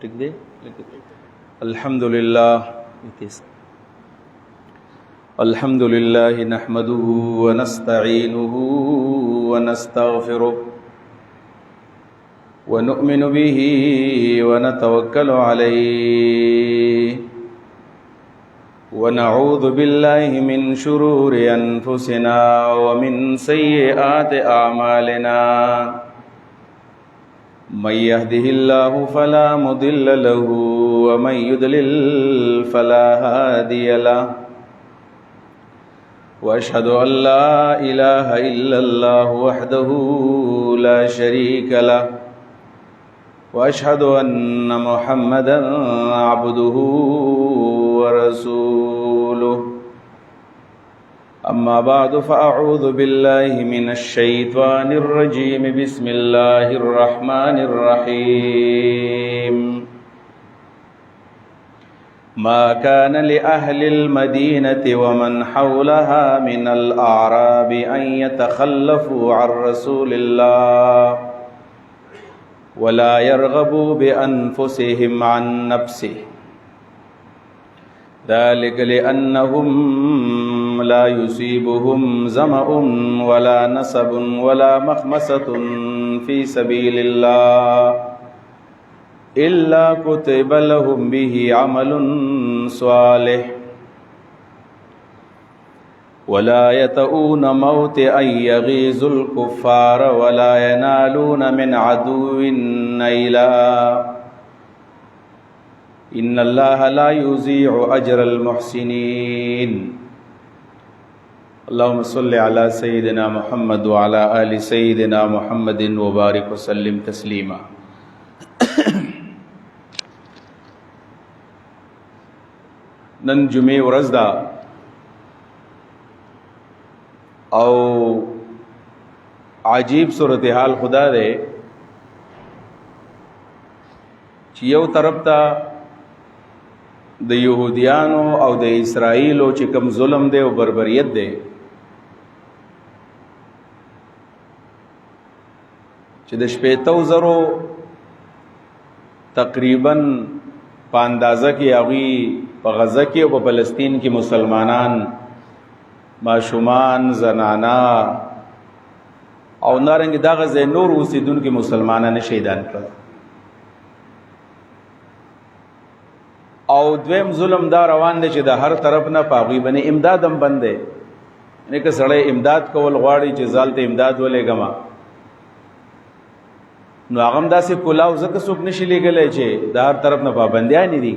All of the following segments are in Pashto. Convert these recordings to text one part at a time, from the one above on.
ٹھیک دے الحمدللہ نحمده ونستعینه ونستغفره ونؤمن به ونتوکل علیه ونعوذ بالله من شرور انفسنا ومن سیئات اعمالنا من يهده الله فلا مضل له ومن يضلل فلا هادي له واشهد ان لا اله الا الله وحده لا شريك له واشهد ان محمدا عبده ورسوله اما بعد فاعوذ بالله من الشيطان الرجيم بسم الله الرحمن الرحيم ما كان لأهل المدينة ومن حولها من الأعراب أن يتخلفوا عن رسول الله ولا يرغبوا بأنفسهم عن نفسه ذلك لأنهم لا يصيبهم ظمأ ولا نصب ولا مخمصة في سبيل الله إلا كتب لهم به عمل صالح ولا يطؤون موت أن يغيظوا الكفار ولا ينالون من عدو نيلا إن الله لا يضيع أجر المحسنين اللهم صل على سيدنا محمد وعلى آل سيدنا محمد وبارك وسلم تسليما نن جمعه ورځ ده او عجیب صورتحال خدا ده چې یو طرف ته د يهوديانو او د اسرائیلو چې کوم ظلم دی او بربریت دی چې د 70,000 تقریبا په اندازه کې هغوی په غزه کې او په فلسطین کې مسلمانان ماشومان زنانا او نارنګ دغه ځای نور اوسېدونکي مسلمانان شهیدان کړل او دویم ظلم دا روان دی چې د هر طرف نه په هغوی باندې امداد هم بند دی یعنې که سړی امداد کول غواړي چې ځال ته امداد ولېږمه نو هغه هم داسې کلاو ځکه څوک نشي لېږلی چې د هر طرف نه پابندیانې دي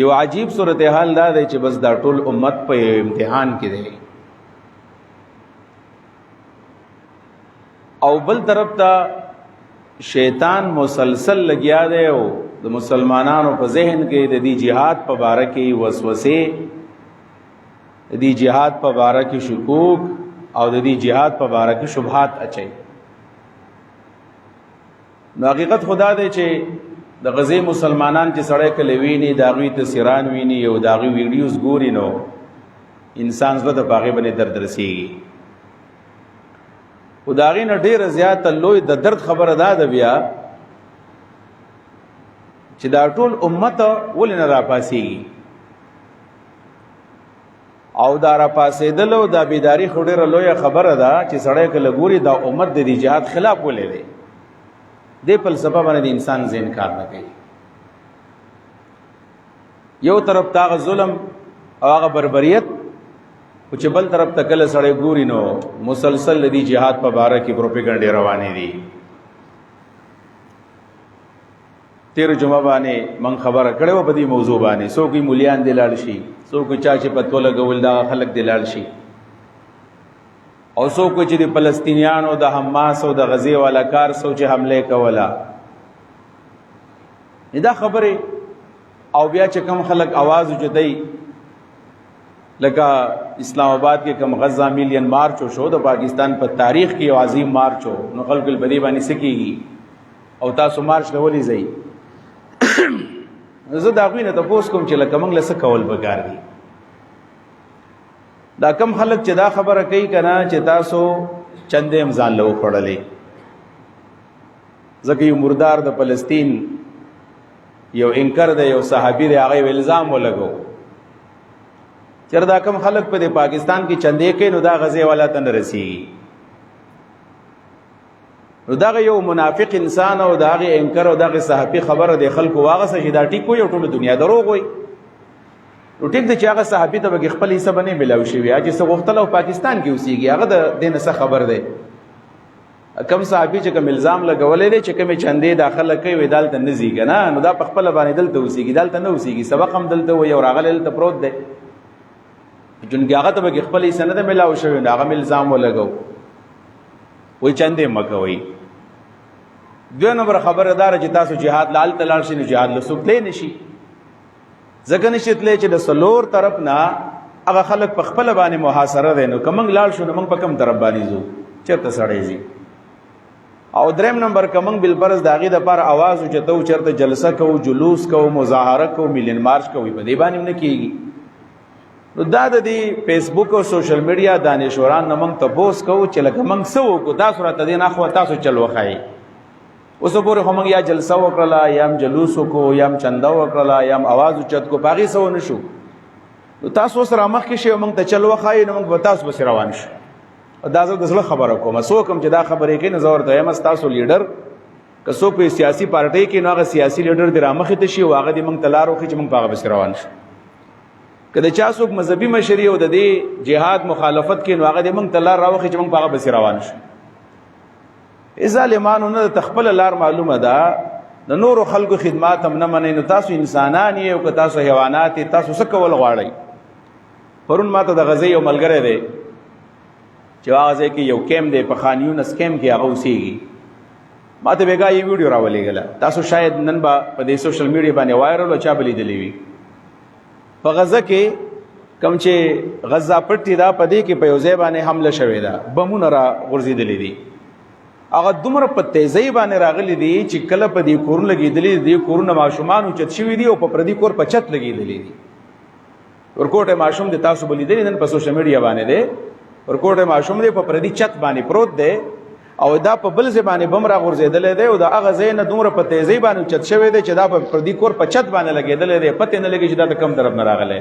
یو عجیب صورتحال دا دی چې بس دا ټول امت په امتحان کې دی او بل طرف ته شیطان مسلسل لګیا دی او د مسلمانانو په ذهن کې د دې جهاد په باره کې وسوسې د دې جهاد په باره کې شکوک او د دې جهاد په باره کې شبهات اچي نو حقیقت خدا دی چې د غزې مسلمانان چې سړی کله ویني د هغوی تصویران ویني او د هغوی ویډیوز ګوري نو انسان زړه د په هغې باندې درد رسېږي خو د هغې نه ډېره زیاته لوی د درد خبره دا ده بیا چې دا ټول امت ولې نه راپاسېږي او دا راپاسېدل او دا بیداري خو ډېره لویه خبره ده چې سړی کله ګوري دا امت د دې جهاد خلاف ولې دی دې فلسفه باندې د انسان ذهن کار نه کوي یو طرف ته هغه ظلم او هغه بربریت خو چې بل طرف ته کله سړی ګوري نو مسلسل د دې جهاد په باره کې پروپیګنډې روانې دي تیر جمعه باندې من خبره کړې وه په دې موضوع باندې څوک یې مولیان دې لاړ شي څوک چا چې پتو لګول دا خلک دې لاړ شي او څوک چې د فلسطینیانو د حماس او د غزې والا کار سوچ حمله کولا دا خبره او بیا چې کم خلک आवाज وجدي لکه اسلام آباد کې کم غزہ میلین مارچ شو د پاکستان په تاریخ کې یو عظیم مارچ نو خلک البدی باندې سکیږي او تاسو مارچ لولې ځي زه دا غوینه تاسو کوم چې لکه موږ لسه کول بګار دي دا کم خلک چې دا خبره کوي کنه چې تاسو چندې امزان له وړلې ځکه یو مردار د فلسطین یو انکر د یو صحابي دی هغه الزام ولګو چر دا کم خلق په پاکستان کې چندې کې نو دا غزه والا تن رسیږي نو دا یو منافق انسان او دا غي انکر او دا غي صحابي خبره د خلکو واغه سجدا ټیک وي او ټول دنیا دروغ وي نو ټیک د چې هغه صحابي ته به خپل حصہ باندې ملاوي شي اجه څه غوښتل او پاکستان کې اوسېږي هغه د دین څخه خبر دی کم صحابي چې کوم الزام لګولې دي چې کوم چندې داخله کوي ودال ته نزيګ نه نو دا په خپل باندې دلته اوسېږي دلته نه اوسېږي سبق هم دلته وي او راغله دلته پروت دی جنګ هغه ته به خپل سند ملاو شوی دا هغه الزام ولګو وای چندې مکوي دوه نمبر خبردار چې تاسو jihad لال تلال شي نه jihad لسوکلې نشي ځکه نشیتلې چې د سلور طرف نه هغه خلک په خپل باندې محاصره دي نو کوم لال شو نو موږ په کوم طرف باندې زو چرته سړې زی او دریم نمبر کوم بلبرز داغي د پر आवाज او چته چرته جلسه کو جلوس کو مظاهره کو میلین مارچ کوي په دې باندې نه کیږي نو دا د فیسبوک او سوشل میډیا دانشوران نمنګ ته بوس کو چې لکه موږ سو کو تاسو راته دین اخو تاسو چلو خای اوس پورې هم یا جلسه وکړه یا جلوس کو یا چنده وکړه یا आवाज اوچت کو باغی سو نشو نو تاسو سره مخ کې شی موږ ته چلو خای نو موږ تاسو بس روان شو دا زه د زړه خبره کوم سو کوم چې دا خبرې کې نظر ته یم تاسو لیډر که څوک په سیاسي پارټي کې نو هغه سیاسي لیډر د رامخې ته شي واغه د موږ تلارو کې چې موږ باغ بس روان شو کله چا څوک مذهبي مشري او د دې جهاد مخالفت کې نو هغه د موږ تلار راوخي چې موږ باغ بس روان شو اذا لمانو نه تخپل لار معلومه ده د نور خلکو خدمات هم نه منئ نو تاسو انسانان یې او که تاسو حیوانات تاسو څه کول غواړئ پرون ماته د غزې یو ملګری دی چې هغه کې یو کیم دی په خانیونس کیم کې هغه اوسېږي ماته بیګا یو ویډیو راولېږله تاسو شاید نن با په دې سوشل میډیا باندې وایرل او چا بلی دلی وي په غزه کې کوم چې غزه پټی دا په دې کې په یو ځای باندې حمله شوې ده بمونه را غورځېدلې دي هغه دومره په تیزی باندې راغلي دي چې کله په دې کورن لګېدلې دي کورونه ماشومان او چت شوي دي او په پردي کور په چت لګېدلې دي ورکوټه ماشوم د تاسو بلی دي نن په سوشل میډیا باندې ده ورکوټه ماشوم دی په پردي چت باندې پروت دی او دا په بل ځای باندې بم را غورځېدلې دی او دا هغه ځای نه دومره په تیزی باندې چت شوی دی چې دا په پردي کور په چت باندې لګېدلې دی پته نه لګي چې دا کم طرف نه راغلی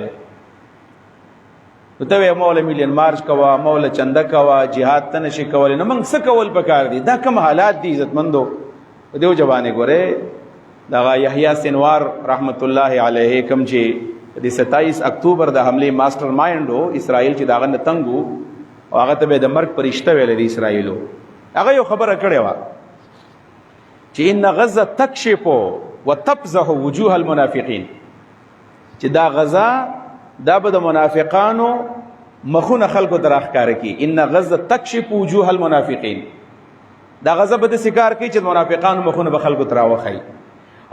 نو ته مولا میلین مارچ کوا مولا چنده کوا جهاد ته نشي کولی نو موږ څه کول پکار دي دا کوم حالات دي عزتمندو دیو جوانه ګوره دا یحیی سنوار رحمت الله علیه کوم چې د 27 اکتوبر د حمله ماستر مایندو اسرائیل چې داغه نتنګو او هغه ته د مرګ پرشته ویل دي اسرائیلو هغه یو خبره کړې و چې ان غزه تکشف وتفزح وجوه المنافقین چې دا غزه دا به د منافقانو مخونه خلکو دراخ کار کی ان غزه تکشف وجوه المنافقین دا غزه به د سکار کی چې منافقانو مخونه به خلکو تراوخی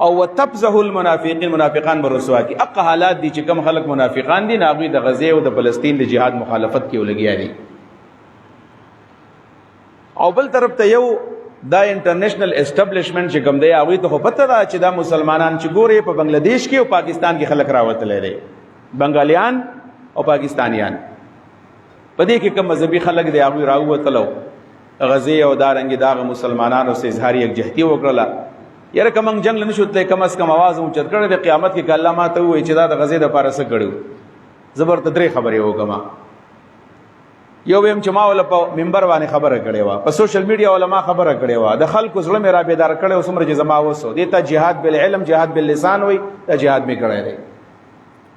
او وتفزح المنافقین منافقان به رسوا کی اق حالات دي چې کم خلک منافقان دي ناغوی د غزه او د فلسطین د جهاد مخالفت کې ولګیا دي او بل طرف ته یو دا انټرنیشنل اسټابلیشمنت چې کوم دی هغه ته پته ده چې دا مسلمانان چې ګوري په بنگلاديش کې او پاکستان کې خلک راوتلې دي بنگالیان او پاکستانیان په دې کې کوم مذهبي خلک دی هغه راوتلو غزه او دارنګ داغه مسلمانانو سره اظهار یکجهتی وکړه یره کوم جنگ نشو ته کم از کم आवाज او چت کړه د قیامت کې کله ما ته وای چې دا د غزه د پارسه کړو زبر تدری خبرې وکما یو ویم چې ما ول په منبر باندې خبره کړې و په سوشل میډیا علما خبره کړې و د خلکو زړه مې را بیدار کړي او سمره جزما وسو دیتا جهاد بالعلم جهاد باللسان وای دا جهاد می کړی دی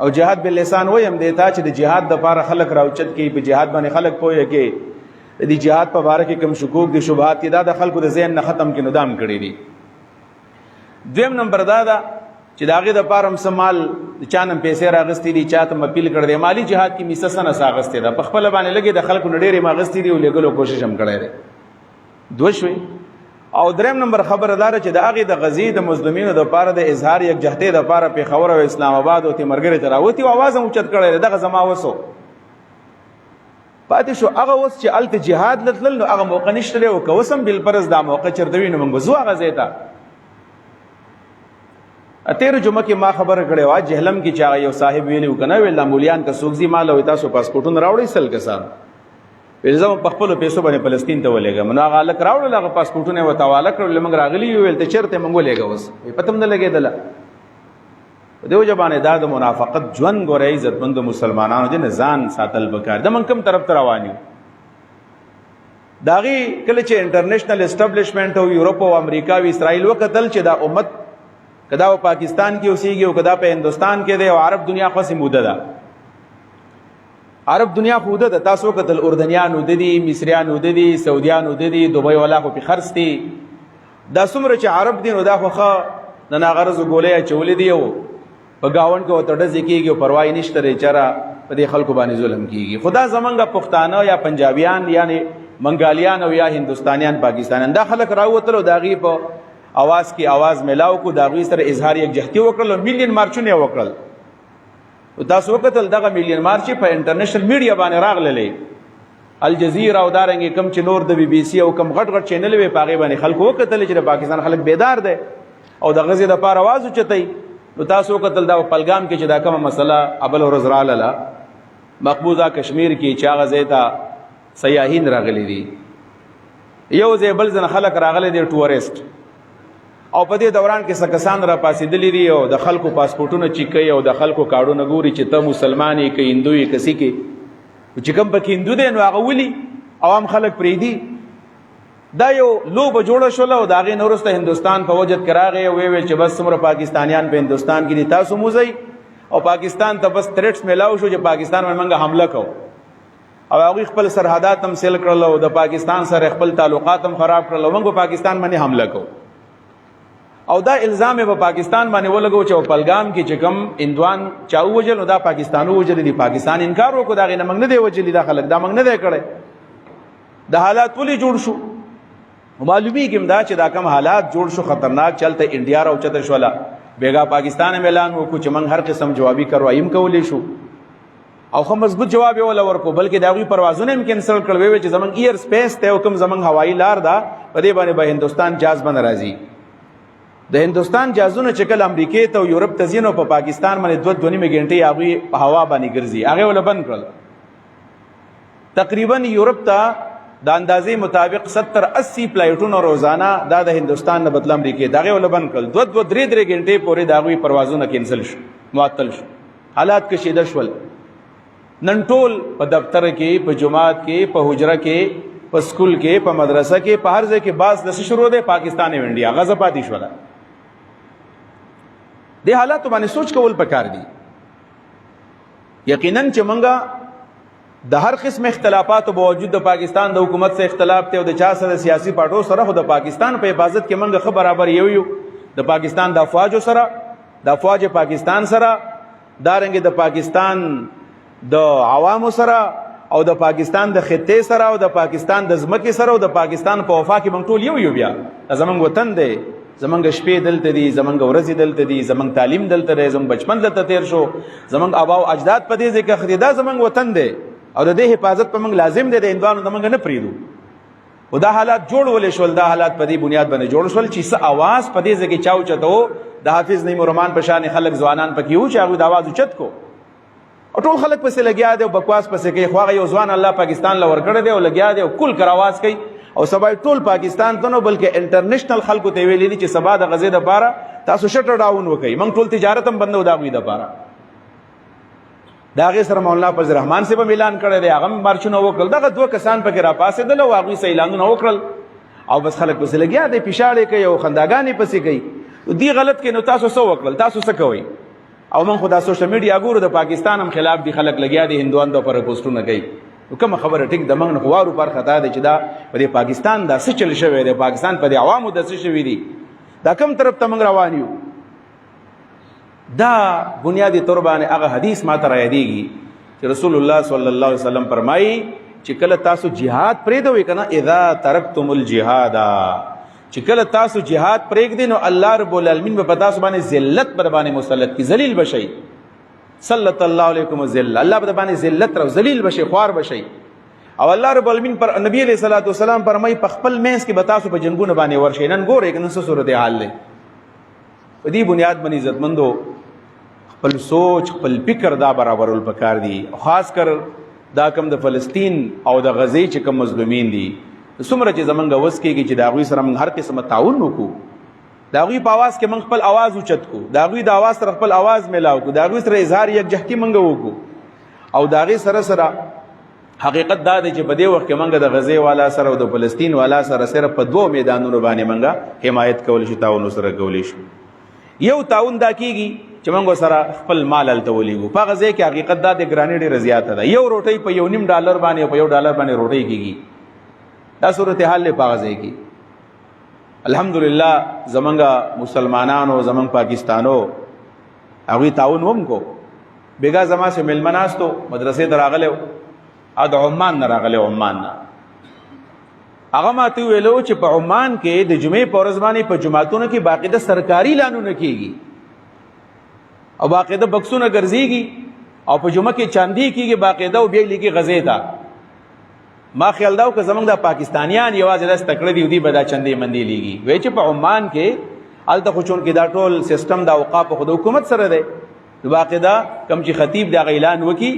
او جهاد باللسان وای هم دیتا چې د جهاد د لپاره خلک راوچت کې په جهاد باندې خلک پوهه کې د جهاد په اړه کې کوم شکوک دي شبهات کې دا د خلکو د ذهن نه ختم کې ندام کړی دي دویم نمبر دا چې داغه د پاره سمال چانم پیسې راغستې دي چاته اپیل کړ دې مالی جهاد کې میسسنه ساغستې ده په خپل باندې لګي د خلکو نډېرې ماغستې دي او لګلو کوشش هم کړی دی دوشوي او دریم نمبر خبردار چې د هغې د غزې د مظلومینو دپاره د اظهار یکجهتۍ دپاره پېښور او اسلام آباد او تیمرګرې ته راوتي او آواز هم اوچت کړی دی دغه زما وسو پاتې شو هغه اوس چې هلته جهاد له تلل نو هغه موقع نشته دی او که اوس هم بالفرض دا موقع چېرته وي نو موږ به ځو هغه ځای ته تېره جمعه کې ما خبره کړې وه جهلم کې چې هغه یو صاحب ویلي و که نه ویل دا مولیان که څوک ځي ما له وایي تاسو پاسپورټونه راوړئ 100 کسان ویل زه په خپلو پیسو باندې فلسطین ته ولېږم نو هغه هلک راوړل هغه پاسپورټونه یې ورته حواله کړل موږ راغلي یو ویل ته چېرته موږ ولېږه اوس پته هم نه لګېدله په دې وجه باندې دا د منافقت ژوند ګورئ عزتمندو مسلمانانو دې نه ځان ساتل پکار د موږ کوم طرف ته روان یو د هغې کله چې انټرنیشنل اسټبلیشمنټ او یورپ او امریکا او اسرائیل وکتل چې دا امت که دا په پاکستان کې اوسېږي او که دا په هندوستان کې دی او عرب دنیا خاصې موده ده عرب دنیا خوده ده تاسو وکتل اردنیان وده دي مصریان وده دي سعودیان وده دي دوبۍ والا خو پې خرڅ دي دا څومره چې عرب دي نو دا خو ښه د ناغرضو ګولۍ اچولې دي او په ګاونډ کې ورته ډزې کېږي او پروا یې نشته دی چېره په دې خلکو باندې ظلم کېږي خو دا زمونږ پښتانه یا پنجابیان یعنې منګالیان او یا هندوستانیان پاکستانیان دا خلک راووتل او د هغې په اواز کې اواز میلاو کړو د هغوی سره اظهار یکجهتي وکړل او میلیون مارچونه یې وکړل تاسو وکتل دغه میلیون مارچ په انټرنیشنل میډیا باندې راغللې الجزیره او دارنګې کم چې نور د بی بی سی او کم غټ غټ چینل وې په هغې باندې خلکو وکتل چې د پاکستان خلک بیدار دی او د غزې دپاره اواز اوچتی نو تاسو وکتل دا پلګام کې چې دا کومه مسله اول ورځ راغله مقبوضه کشمیر کې چې هغه ځای ته سیاحین راغلي دي یو ځای بل ځنه خلک راغلي دي ټورسټ او په دې دوران کې څه کسان را پاسېدلي دي او د خلکو پاسپورټونه چیک کوي او د خلکو کارډونه ګوري چې ته مسلمان یې که هندو یې کسي کې چې کوم پکې هندو دی نو هغه ولي عوام خلک پرېږدي دا یو لوبه جوړه شوله او د هغې نه وروسته هندوستان په وجد کې راغی او ویل چې بس څومره پاکستانیان په هندوستان کې دي تاسو موځئ او پاکستان ته بس تھریټس میلاو شو چې پاکستان باندې موږ حمله کوو او هغوی خپل سرحدات هم سیل کړل او د پاکستان سره خپل تعلقات هم خراب کړل او موږ په پاکستان باندې حمله کوو او دا الزام په پاکستان باندې ولګو چې په پلګام کې چې کوم هندوان چا ووجل نو دا پاکستانو وجل دي پاکستان انکار وکړو دا غي نه موږ نه دی وجلی دا خلک دا موږ نه دی کړی د حالات ولې جوړ شو معلومیږي دا چې دا کم حالات جوړ شو خطرناک چلته انډیا راوچته شوله بیګا پاکستان اعلان وکړو چې موږ هر قسم جوابي کاروایم کولی شو او خو مضبوط جواب یې ولا ورکو بلکې د هغوی پروازونه هم کینسل کړل ویل چې زمونږ ایر سپیس دی او کوم زمونږ هوایي لار ده په دې باندې به هندوستان جاز باندې راځي د هندوستان جازونه چې کله امریکې ته او یورپ ته ځي نو په پاکستان باندې 2.5 غنټې هغوی په هوا باندې ګرځي هغې وله بند کړل تقریبا یورپ ته د اندازې مطابق 70-80 فلایټونه روزانه دا د هندوستان نه بدله امریکې د هغې وله بند کړل 2-3 غنټې پورې د هغوی پروازونه کینسل شو معطل شو حالات کشیده شول نن ټول په دفتر کې په جماعت کې په حجره کې په سکول کې په مدرسه کې په هر ځای کې باز د څه شروع دی پاکستان او انډیا غزه پاتې شوله دې حالاتو باندې سوچ کول پکار دي یقینا چې مونږه د هر قسم اختلافاتو باوجود د پاکستان د حکومت سره اختلاف ته او د چا سره سیاسي پارټو سره خو د پاکستان په حفاظت کې مونږ خبر برابر یو د پاکستان د افواج سره د افواج پاکستان سره دارنګ د پاکستان د عوامو سره او د پاکستان د خطې سره او د پاکستان د ځمکې سره او د پاکستان په وفا کې مونږ ټول یو بیا زمونږ وطن دی زمونږ شپې دلته دي زمونږ ورځې دلته دي زمونږ تعلیم دلته دی زمونږ بچپن دلته تیر شو زمونږ آبا او اجداد په دې ځای کې اخلي دا زمونږ وطن دی او د دې حفاظت په موږ لازم دی د هندوانو د موږ نه پرېږدو او دا حالات جوړ ولې شول دا حالات په دې بنیاد باندې جوړ شول چې څه اواز په دې ځای کې چا اوچته و د حافظ نعیم الرحمن په شان خلک ځوانان پکې وو چې هغوی د اواز اوچت کو او ټول خلک پسې لګیا دی او بکواس پسې کوي خو هغه یو ځوان الله پاکستان له ورکړی دی او لګیا دی او کل کر اواز کوي او سبا ټول پاکستان ته نو بلکې انټرنیشنل خلکو ته ویلي دي چې سبا د غزې دپاره تاسو شټر ډاون وکړئ موږ ټول تجارت هم بندو د هغوی دپاره د هغې سره مولانا فضل الرحمن صاحب هم اعلان کړی دی هغه هم مارچونه وکړل دغه 2 کسان پکې راپاڅېدل او هغوی څه اعلانونه وکړل او بس خلک پسې لګیا دی پیشاړې کوي او خنداګانې پسې کوي دې غلط کې نو تاسو څه وکړل تاسو څه کوئ او من خدا سوشل میډیا ګورو د پاکستان هم خلاف دي خلک لګیا دي هندوان د پر پوسټونه کوي کوم خبره ټیک د موږ نه خوارو پر خطا دی چې دا په پاکستان دا څه چل شوی دی پاکستان په عوامو د څه شوی دي دا کوم طرف ته موږ روان یو دا بنیادی طور باندې هغه حدیث ماته را یادېږي چې رسول الله صلی الله علیه وسلم فرمایي چې کله تاسو jihad پرېږدوئ که نه اذا ترکتم الجهاد چې کله تاسو جهاد پرېږدئ نو الله رب العالمین به په تاسو باندې ذلت به باندې مسلط کی، ذلیل بشئ. صلت الله علیکم الذل، الله به باندې ذلت او ذلیل بشئ، خوار بشئ. او الله رب العالمین پر نبی علیہ الصلوۃ والسلام فرمایي په خپل مینس کې به تاسو په جنگونه باندې ورشئ. نن ګورئ نن څه صورت حال دی. په دې بنیاد باندې عزتمندو خپل سوچ خپل فکر دا برابرول پکار دي، خاص کر دا کم د فلسطین او د غزې چې کم مظلومین دي، څومره چې زمونږ وس کېږي چې د هغوی سره موږ هر قسمه تعاون وکړو، د هغوی په اواز کې موږ خپل اواز اوچت کړو، د هغوی د اواز سره خپل اواز میلاو کړو، د هغوی سره اظهار یکجهتي موږ وکړو. او د هغې سره سره حقیقت دا دی چې په دې وخت کې موږ د غزې والا سره او د فلسطین والا سره صرف په 2 میدانونو باندې موږ حمایت کولی شو، تعاون سره کولی شو. یو تعاون دا کېږي چې موږ سره خپل مال هلته ولیږو. په غزې کې حقیقت دا د ګرانۍ ډېره زیاته ده. یو روټۍ په $1.5 باندې او په $1 باندې روټۍ کېږي. دا صورتحال دی په غزې کې. الحمدلله زمونږ مسلمانانو زمونږ پاکستانو هغوی تعاون هم کو. بیګا زما سه میلمه ناستو مدرسې ته راغلی و، او د عمان نه راغلی، عمان نه. هغه ماته ویلو چې په عمان کې د جمعې په ورځ باندې په جوماتونو کې باقاعده سرکاري اعلانونه کېږي او باقاعده بکسونه ګرځېږي او په جمعه کې چاندي کېږي باقاعده او بیا لیکي غزې ته. ما خیال دا و که زمونږ د پاکستانیان یوازې داسې تکړه دي او دوی به دا چندې مندې لیږي. وایي چې په عمان کې هلته خو چونکې دا ټول سیسټم د اوقافو خو د حکومت سره دی، نو باقاعده کوم چې خطیب د هغه اعلان وکړي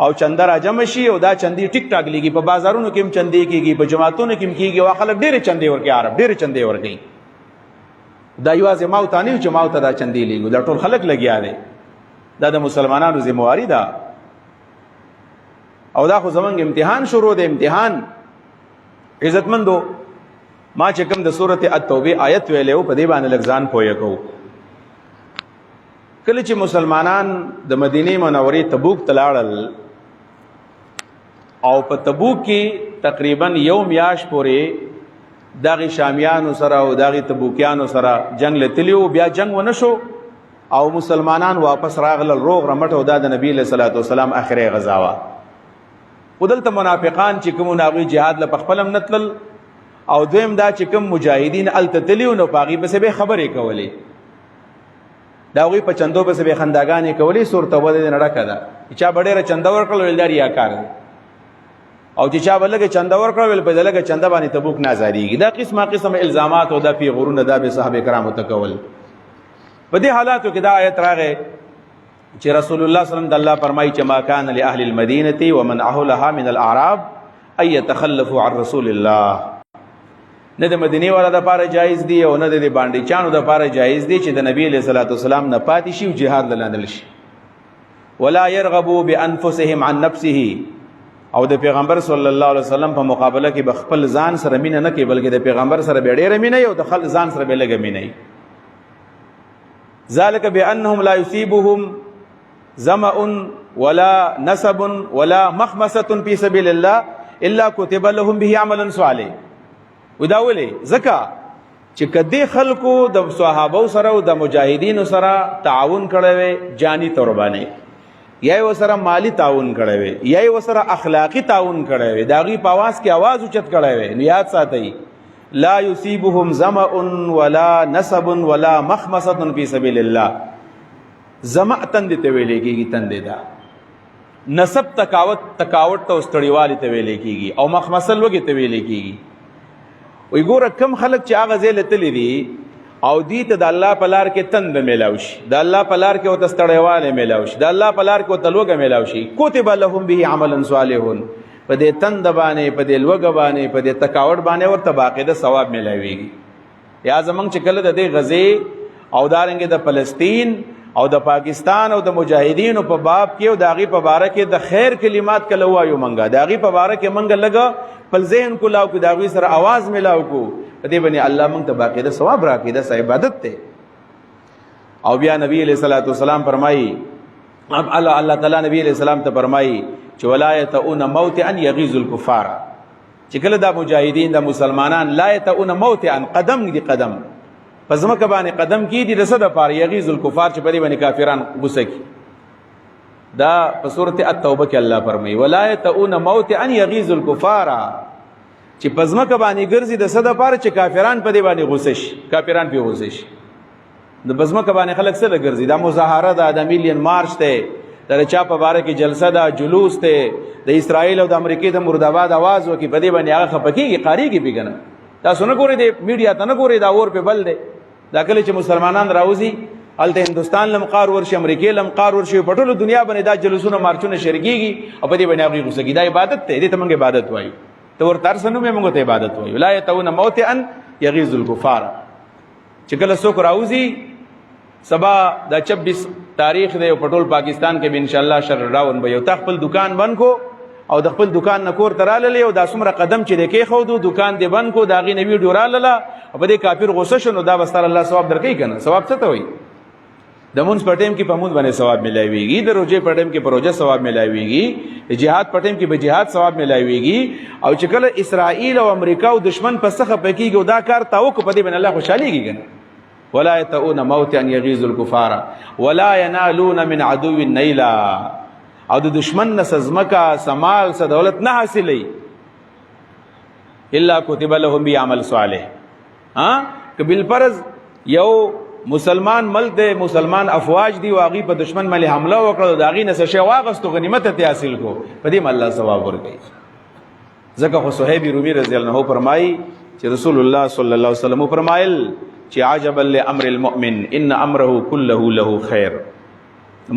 او چنده راجمع شي او دا چندې ټیک ټاک لیږي. په بازارونو کې هم چندې کېږي، په جماعتونو کې هم کېږي او خلک ډېرې چندې ورکوي، عرب ډېرې چندې ورکوي. دا یوازې ما ته نه وي چې ما ته دا چندې لیږو، دا ټول خلک لګیا دی. دا د مسلمانانو ذمواري ده. او دا خو زمونږ امتحان شروع دی. امتحان عزتمندو ما چې کوم د سورت التوبه آیت ویلی و په دې باندې لږ ځان پویه کوو. کله چې مسلمانان د مدینې منورې تبوک ته لاړل او په تبوک کې تقریبا 1 میاشت پورې دغې شامیانو سره او دغې تبوکیانو سره جنگ لتلی و، بیا جنگ ونه شو او مسلمانان واپس راغلل روغ رمټ. او دا د نبی علیه الصلاۃ والسلام آخري غزا وه. خو دلته منافقان چې کوم هغوی جهاد له پخپله هم نه تلل او دویم دا چې کوم مجاهدین هلته تلي وو نو په هغې پسې به یې خبرې کولې، د هغوی په چندو پسې به یې خنداګانې کولې. صورته وده دې نه ډکه ده. چا به ډېره چنده ورکړل ویل دا ریاکار دی، او چې چا به لږه چنده ورکړل ویل په دې لږه چنده باندې تبوک نه ازادېږي. دا قسمه قسم الزامات او دا پیغورونه دا به صحابه کرامو ته کول. په دې حالاتو کې دا آیت راغی چې رسول الله صلی الله علیه وسلم د الله فرمایي چې ما کان لاهل المدینه ومن اهلها من الاعراب ان يتخلفوا عن رسول الله. نه د مدینې والا د پاره جایز دی او نه د باندې چانو د پاره جایز دی چې د نبی علیہ الصلوۃ والسلام نه پاتې شي او جهاد لاندل شي. ولا يرغبوا بانفسهم عن نفسه، او د پیغمبر صلی الله علیه وسلم په مقابله کې بخپل ځان سره مینه نه کوي بلکې د پیغمبر سره به ډېره مینه او د خپل ځان سره به لږه مینه. ذلك بانهم لا يصيبهم ظمأ ولا نسب ولا مخمسة في سبيل الله الا كتب لهم به عمل صالح. ودا ولې ځکه چې کدی خلکو د صحابه سره او د مجاهدینو سره تعاون کړی وي جانی تور باندې، یا یې سره مالی تعاون کړی وي، یا یې سره اخلاقی تعاون کړی وي، د هغوی په اواز کې اواز اوچت کړی وي، نو یاد ساتئ لا يصيبهم ظمأ ولا نسب ولا مخمسة في سبيل الله. ظمأ تندې ته ویلې کېږي، تندې ده. نسب تکاوت ته ستړیوالي ته ویلې کېږي او مخمسه لوږې ته ویلې کېږي. وی ګوره کم خلک چې هغه ځای له تللی دي او دوی ته د الله په لار کې تنده میلاو شي، د الله په لار کې ورته ستړیوالی میلاو شي، د الله په لار کې ورته لوږه میلاو شي، کتب لهم به عمل صالح. په دې تنده باندې، په دې لوږه باندې، په دې تکاوت باندې ورته باقاعده ثواب میلاویږي. یا زمونږ چې کله د دې غزې او دارنګې د فلسطین او د پاکستان او د مجاهدینو په باب کې او د هغې په باره کې د خیر کلمات کله ووایو منګه، د هغې په باره کې منګه لږه خپل ذهن کولاو کړو، د هغوی سره آواز میلاو کړو، په دې باندې الله موږ ته باقاعده ثواب راکړي. دا عبادت دی. او بیا نبی علیہ الصلوۃ والسلام فرمایي، الله تعالی نبی علیہ السلام ته فرمایي چې ولا یتؤون موطئا یغیظ الکفار، چې کله دا مجاهدین د مسلمانان لا یتؤون موطئا قدم دي قدم په ځمکه باندې قدم کیږي د څه دپاره؟ یغیظ الکفار، چې په دې باندې کافران غوسه کړي. دا په سورت التوبه کې الله فرمایي ولا یتؤون موطئا یغیظ الکفار. چې پزمکه باندې ګرځي د صد پاره چې کافران په دې باندې غوسه شي، کافران په غوسه شي. د پزمکه باندې خلک سره ګرځي، دا مظاهره ده، د میلیون مارچ ته، د چا په باره کې جلسه ده، جلوس ته، د اسرائیل او د امریکای د مرداباد आवाज وکي په دې باندې هغه خپکیږي، قاریږي پیګنه. تاسو نه ګورئ د میډیا ته نه ګورئ، دا اور په بل دی. دا کله چې مسلمانان راوځي الته هندستان لمقار ورشي، امریکای لمقار ورشي، په ټوله دنیا باندې دا جلوسونه مارچونه شرکیږي او په دې باندې هغه غوسه دا عبادت ته، دې ته موږ عبادت وایو. ته ورته ارسنو موږ ته عبادت وایو. لا یتون موتئا یغیظ الکفار. چې کله څوک راوځي سبا دا 26 تاریخ دی او په ټول پاکستان کې به ان شاء الله شر راون به یو خپل دکان بند کو او د خپل دکان نکور تراله او دا څومره قدم چې دکې خو دو دکان دی بند کو، دا غي نوی ډوراله او په دې کافر غوسه شنو، دا بستر الله ثواب درکې کنه. ثواب څه ته وایي؟ د مونږ په ټیم کې په مونږ باندې ثواب ملایويږي، د روزه په ټیم کې په روزه ثواب ملایويږي، د جهاد په ټیم کې به جهاد ثواب ملایويږي. او چې کله اسرائیل او امریکا او دشمن په څخه پکېږي دا کار تاو کو په دې باندې الله خوشاليږي کنه. ولا يتؤون موت ان يغيظ الكفار ولا ينالون من عدو نيلا. او د دشمن نسزمکا سمال س دولت نه حاصلې الا كتب لهم بعمل صالح. کبل فرض یو مسلمان ملک دی، مسلمان افواج دی، واغي په دشمن باندې حمله وکړه، دا غي نس شي واغستو غنیمت ته حاصل کو، په دې الله ثواب ورکړي. ځکه خو صہیب رومي رضی الله عنه فرمایي چې رسول الله صلی الله علیه وسلم فرمایل چې عجبا لامر المؤمن ان امره كله له خیر.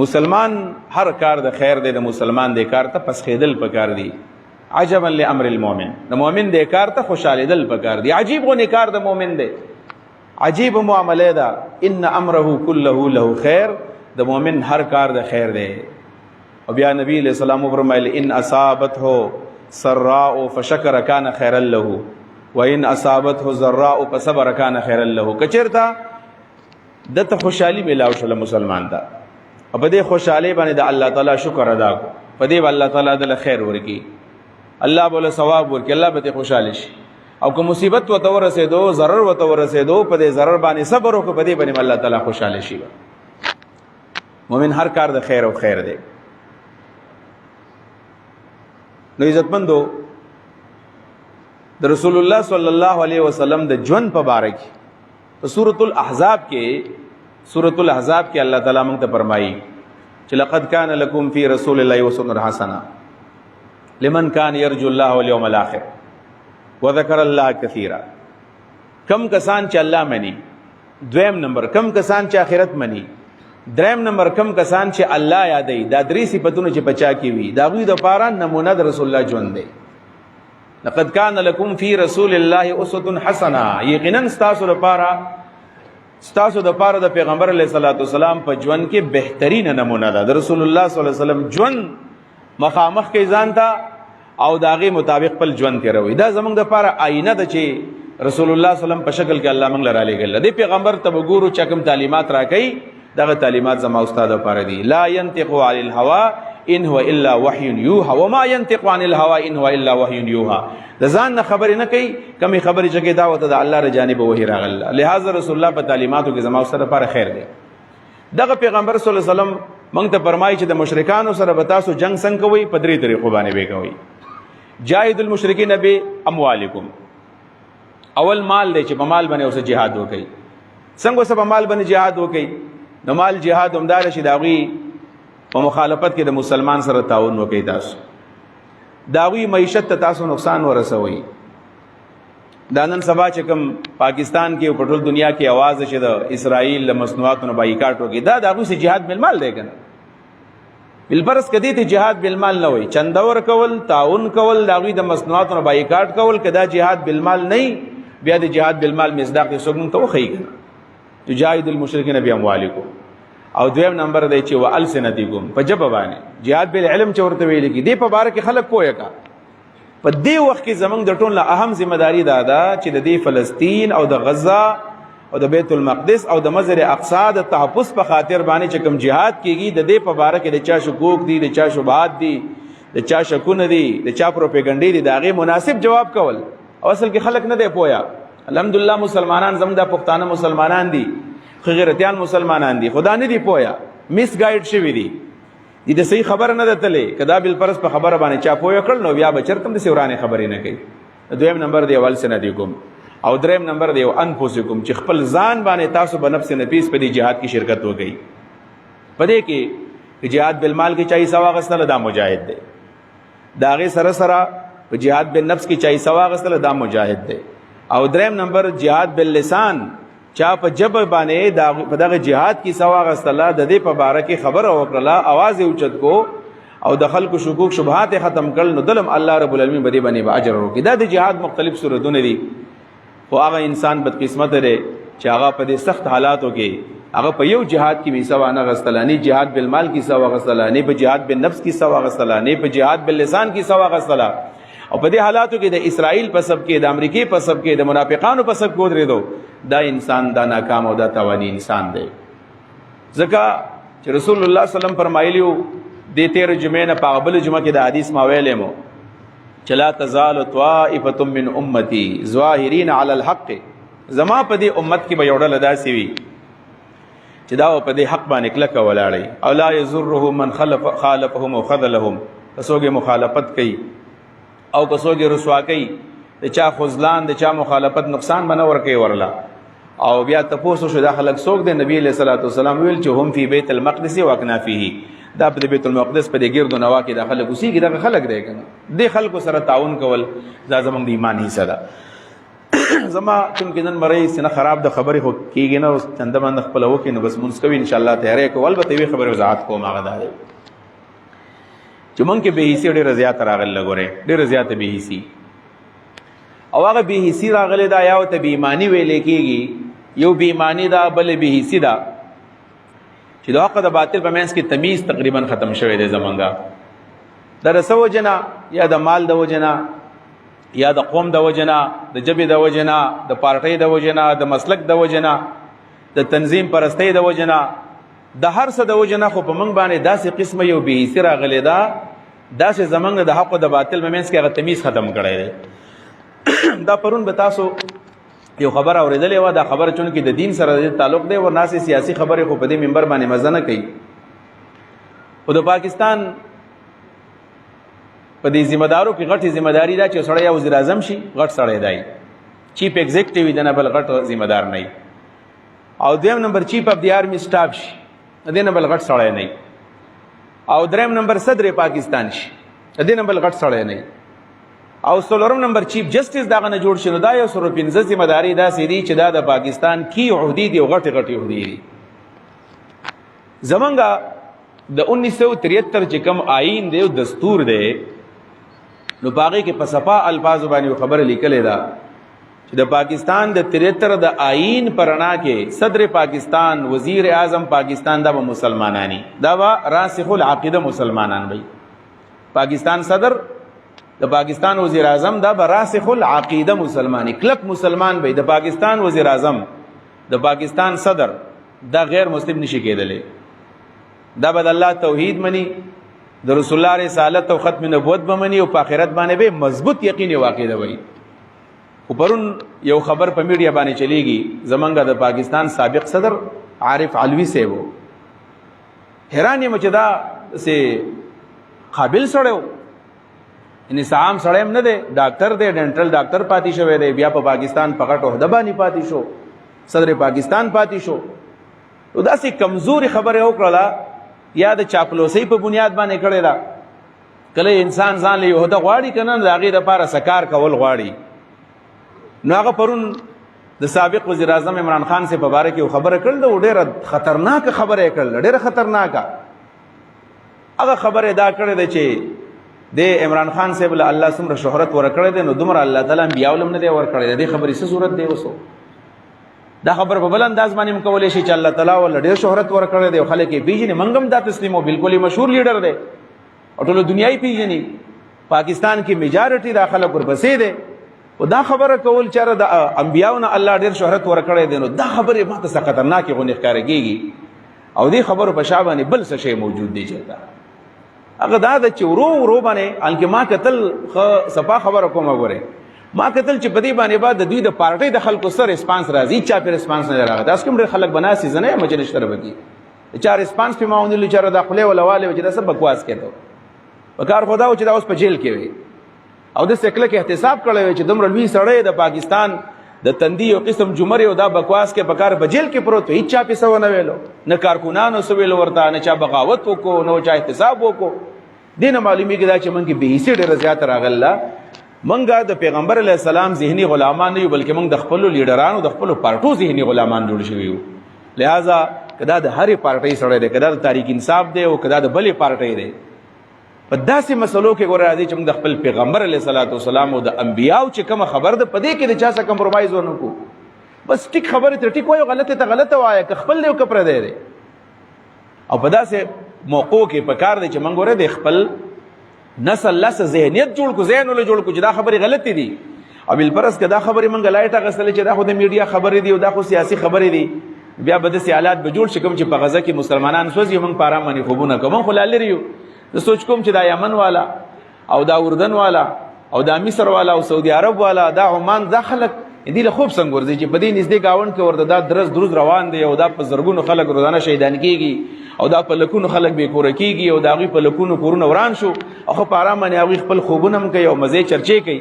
مسلمان هر کار د خیر دی، د مسلمان د کار ته پس خیدل پکار دی. عجبا لامر المؤمن، د مؤمن د کار ته خوشاله دل پکار دی. عجیب غو کار د مؤمن دی، عجیب معاملې ده. ان امره كله له خیر، د مؤمن هر کار د خیر دی. او بیا نبی علیہ السلام فرمایل ان اصابته سراء فشکر کان خیرا له وان اصابته ضراء فصبر کان خیرا له. کچرتا دته خوشحالي ملاو شل مسلمان ته، په دې خوشحالي باندې د الله تعالی شکر ادا کو، په دې الله تعالی د خیر ورکی، الله بوله ثواب ورکی، الله به خوشاله شي. او که مصیبت وته ورسېدو، ضرر وته ورسېدو، په دې ضرر باندې صبر وکړه، په دې باندې الله تعالی خوشاله شي. مؤمن هر کار د خیر او خیر دی. نو عزتمندو د رسول الله صلی الله علیه وسلم د ژوند په باره کې په سورۃ الاحزاب کې الله تعالی موږ ته فرمایي چې لقد کان لکم فی رسول الله اسوة حسنه لمن کان یرجو الله والیوم الاخر وذکر الله کثیرا. کم کسان چې الله مني، دویم نمبر کم کسان چې آخرت مني، دریم نمبر کم کسان چې الله یادوي. دا درې صفاتونه چې بچا کی وي دا غوی د پاره نمونه د رسول الله ژوند دی. لقد کان لکم فی رسول الله اسوة حسنه، یقینا ستاسو د پاره د پیغمبر علیه الصلاۃ والسلام په ژوند کې بهترین نمونه ده. د رسول الله صلی الله علیه وسلم ژوند مخامخ کې ځان ته او داغه مطابق پل ژوند کې روي. دا زمونږ د پاره آینه ده چې رسول الله صلی الله علیه وسلم په شکل کې الله موږ لره لګل. د پیغمبر ته وګورو چې کوم تعلیمات راکړي، دغه تعلیمات زما استاد لپاره دي. لا ينطق عن الهوى ان هو الا وحي يوحى وما ينطق عن الهوى ان هو الا وحي يوحى. د ځان نه خبرې نه کوي، کمی خبرې چې دعوت د الله ر جانب وحی راغله. لہذا رسول الله په تعلیماتو کې زما استاد لپاره خیر دی. دغه پیغمبر صلی الله علیه وسلم موږ ته فرمایي چې د مشرکانو سره به تاسو جنگ څنګه کوي، په درې طریقو باندې به کوي. جاهد المشرکین باموالکم، اول مال دی چې په مال باندې اوسه jihad وکړي. څنګه اوسه په مال باندې jihad وکړي؟ نو مال jihad همدار شي داغي په مخالفت کې د مسلمان سره تعاون وکړي، تاسو داوی معیشت ته تاسو نقصان ورسوي. دا نن سبا چې کوم پاکستان کې او په ټول دنیا کې आवाज شي د اسرائیل له مصنوعاتو بایکاټ وکړي، دا داوی سي jihad بالمال دی کنه. بالبرس کدی ته jihad بالمال نه وي، چندور کول، تعاون کول، داوی د مصنوعاتو بایکاټ کول، کدا jihad بالمال نه بیا د jihad بالمال مصداق یې څنګه ته وخی کنه. تجاهد المشرکین باموالکم. او دویم نمبر دی چې والسنتکم، په جبه باندې jihad بالعلم چې ورته ویل کی دی په بار کې خلک پوهه کا. په دې وخت کې زمنګ د ټولو اهم ذمہ داری دا ده چې د دې فلسطین او د غزه او د بیت المقدس او د مسجد اقصی د تحفظ په خاطر باندې چې کوم jihad کیږي د دې په بار کې د چا شکوک دي، د چا شبهات دي، د چا شکونه دي، د چا پروپاګاندا دي، دا غي مناسب جواب کول. او اصل کې خلک نه دی پوهه. الحمدلله مسلمانان زموږ د پښتانه مسلمانان دي، غیرتيان مسلمانان دي، خدا نه دی پوهه، میس گایډ شوی دي. دې صحیح خبر نه ده تلې، کدا بل پرس په خبره باندې چا پوهه کړل نو بیا بچرتم د سورانه خبرې نه کوي. دویم نمبر دی والسنتکم او دریم نمبر دی انفسکم چې خپل ځان باندې تاسو په نفس نفیس په دې جهاد کې شرکت وکړي. په دې کې جهاد بالمال کې چای سوا غسل دا مجاهد دی، دا غي سره سره په جهاد بالنفس کې چای سوا غسل دا مجاهد دی. او دریم نمبر جهاد باللسان، چا په جبه باندې دا په دغه جهاد کې سوا غسل د دې په باره کې خبر وکړه، आवाज اوچت کو او د خلکو شکوک شبهات ختم کړل، نو دلم الله رب العالمین باندې باندې اجر ورکړي. دا د جهاد مختلف صورتونه دي. خو هغه انسان بد قسمت دی چې هغه په دې سخت حالاتو کې هغه په یو جهاد کې سوا نه غسلانی، جهاد بالمال کې سوا غسلانی، په جهاد بالنفس کې سوا غسلانی، په جهاد باللسان کې سوا غسلا. او په دې حالاتو کې د اسرائیل په سب کې، د امریکای په سب کې، د منافقانو په سب کې ودرېدو، دا انسان دا ناکام او دا توانی انسان دی. ځکه چې رسول الله صلی الله علیه وسلم فرمایلیو د 13 جمعې نه په بل جمعه کې د حدیث ما ویلې مو چې لا تزال طائفه من امتي ظاهرين على الحق، زما په دې امت کې به یو ډله داسې وي چې دا په دې حق باندې کلک ولاړی، او لا يضره من خالفهم وخذلهم، کسوګه مخالفت کوي او کسوګه رسوا کوي، د چا خذلان د چا مخالفت نقصان بنور کوي ورلا. او بیا تاسو شو داخله څوک د نبی له صلوات والسلام ویل چې هم فی بیت المقدس واکنافه، دا په بیت المقدس په دې ګرد او نوا کې داخله کوسی کې دا خلک دی کنه، د خلکو سره تعاون کول دا زمونږ د ایمان حصہ ده. زما کوم کې نن مړی سینه خراب د خبرې خو کېږي نه، اوس چنده باندې خپل وکي نو بس مونږ کوي ان شاء الله تیارې کو. البته وی خبره وضاحت کوم هغه ده چې مونږ کې به حصے ډېر زیات راغله، ګوره ډېر زیات به حصے، او هغه به حصے راغله دا یو ته بې ایمانی ویلې کېږي، یو بې ایمانی دا بل به حصے دا چې د حق د باطل په منځ کې تمیز تقریبا ختم شوی دی زمونږه، د رسو وجنا یا د مال د وجنا یا د قوم د وجنا، د جبې د وجنا، د پارټۍ د وجنا، د مسلک د وجنا، د تنظیم پرستۍ د وجنا، د هر څه د وجنا، خو په موږ باندې داسې قسمه یو بې حصې راغلی دا داسې زمونږ د حق د باطل په منځ کې هغه تمیز ختم کړی دی. دا پرون به تاسو یو خبر اورېدلې وه، دا خبره چون کې د دین سره د تعلق دی، ورناسې سیاسي خبرې خو په دې منبر باندې مزه نه کوي. خو د پاکستان په دې ذمہ دارو کې غټي ذمہ داری دا چې سړی وزیر اعظم شي، غټ سړی دی، چیف ایگزیکټیو دی نه بل غټ ذمہ دار نه، او دویم نمبر چیف اف دی آرمی سټاف شي دی نه بل غټ سړی نه، او دریم نمبر صدر پاکستان شي دی نه بل غټ سړی نه، او څلورم نمبر چیف جسټس داغه نه جوړ شنو. دا یو 115 ذمہ داری دا سیدی چې دا د پاکستان کی عہدی دی او غټ غټ عہدی دی. زمونږه د 1973 چې کوم آئین دی او دستور دی، نو باغې کې په صفا الفاظ باندې خبره لیکلې ده چې د پاکستان د 73 د آئین پرنا کې صدر پاکستان، وزیر اعظم پاکستان دا به مسلمانانی، دا به راسخ العقیده مسلمانان وي. پاکستان صدر د پاکستان وزیر اعظم دا به راسخ العقیده مسلمانی، کلک مسلمان وي. د پاکستان وزیر اعظم، د پاکستان صدر دا غیر مسلم نشي کېدلی، دا به د الله توحید مني، د رسول الله رسالت او ختم نبوت به مني، او په آخرت باندې به مضبوط یقین او عقیده وي. خو پرون یو خبر په میډیا باندې چلیږي، زمونږ د پاکستان سابق صدر عارف علوی صاحب، حیران یم چې دا سه قابل سړی، ان سام سړی هم نه دی، ډاکټر دی، ډینټل ډاکټر پاتې شوی دی، بیا په پاکستان په غټ عہده باندې پاتې شو، صدر پاکستان پاتې شو. نو داسې کمزوري خبره وکړله یا د چاپلوسۍ په بنیاد باندې کړې ده. کله انسان ځان له عہده غواړي که نه، د هغې دپاره سکار کول غواړي. نو هغه پرون د سابق وزیر اعظم عمران خان سے په باره کې یو خبره کړل، او ډېره خطرناکه خبره یې کړله، ډېره خطرناکه. هغه خبره دا کړې ده چې د عمران خان صاحب له الله څومره شهرت ورکړی دی، نو دومره الله تعالی انبیاو له هم نه دی ورکړی دی. دې خبرې څه صورت دی اوسو؟ دا خبر په بل انداز باندې هم کولی شي چې الله تعالی ورله ډېر شهرت ورکړی دی او خلک یې پېژني. موږ هم دا تسلیمو، بالکل یې مشهور لیډر دی او ټوله دنیا یې پېژني. پاکستان کې میجارټي دا خلک ورپسې دی، او دا خبره کول چې د انبیاو نه الله ډېر شهرت ورکړی دی، نو دا خبرې ما ته څه خطرناکې غوندې ښکاره کېږي. او دې خبرو په شا باندې بل څه شی موجود دی چېرته. هغه دا ده چې ورو باندې انکه ما کتل صفا خبره کومه، ګورئ ما کتل چې په دې باندې بعد د دوی د پارټۍ د خلکو سره ریسپانس راځي، چا په ریسپانس نه راغی. داس کوم ډېر خلک بناسي زنه مجلس سره وږي، چا ریسپانس په ما ونیول، چا د خپلې ولواله چې دا سب بکواس کېدو. وکړ خدا او چې دا اوس په جیل کې وي، او د سکله کې احتساب کړی چې دومره لوی سړی د پاکستان د تندي او قسم جمهور او دا بکواس کې پکار بجیل کې پروت هیڅ چا پیسو نه ویلو نه کارکونانو سو ویلو ورته نه چا بغاوت وکړو نو چا احتساب وکړو دینه معلومی کې دا چې مونږ به هیڅ ډېر زیات راغله مونږ د پیغمبر علی السلام ذهني غلامان نه یو بلکې مونږ د خپل لیډرانو د خپل پارټو ذهني غلامان جوړ شوي یو لہذا کدا د هرې پارټۍ سره دی کدا د تحریک انصاف دی او کدا د بلې پارټۍ دی په داسې مسلو کې ګوره راځي چې موږ د خپل پیغمبر علیه صلات وسلام او د انبیاو چې کومه خبر ده په دې کې د چا سره کمپرومایز ونه کړو بس ټیک خبرې تر ټیک وایو غلطه ته غلطه وایه که خپل دی او که پردی دی او په داسې موقعو کې پکار دی چې موږ ګوره د خپل نسل لسه ذهنیت جوړ کړو ذهن ولې جوړ کړو چې دا خبرې غلطې دي او بالفرض که دا خبرې موږ لایټ اخیستلې چې دا خو د میډیا خبرې دي او دا خو سیاسي خبرې دي بیا به داسې حالات به جوړ شي کوم چې په غزه کې مسلمانان سوځي موږ په ارام باندې خوبونه کوو موږ خو لا لرې یو زه سوچ کوم چې دا یمن والا او دا اردن والا او دا مصر والا او سعودي عرب والا دا عمان دا خلک دې له خوب څنګه ورځي چې په دې نږدې گاوند کې ورته دا درز روان دی او دا په زرګونو خلک روزانه شهیدان کیږي او دا په لکونو خلک بې کوره کیږي او دا غوی په لکونو کورونه وران شو او خو په ارام باندې هغوی خپل خوبونه هم کوي او مزې چرچې کوي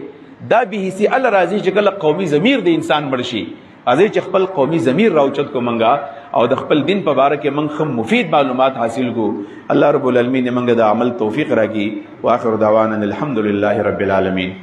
دا به حیثي الله راځي چې کله قومي ضمیر د انسان مړ شي راځي چې خپل قومي ضمیر راوچت کو منګه او د خپل دین په باره کې موږ هم مفید معلومات حاصل کو الله رب العالمین موږ د عمل توفیق راکړي واخر دعوانا الحمد لله رب العالمین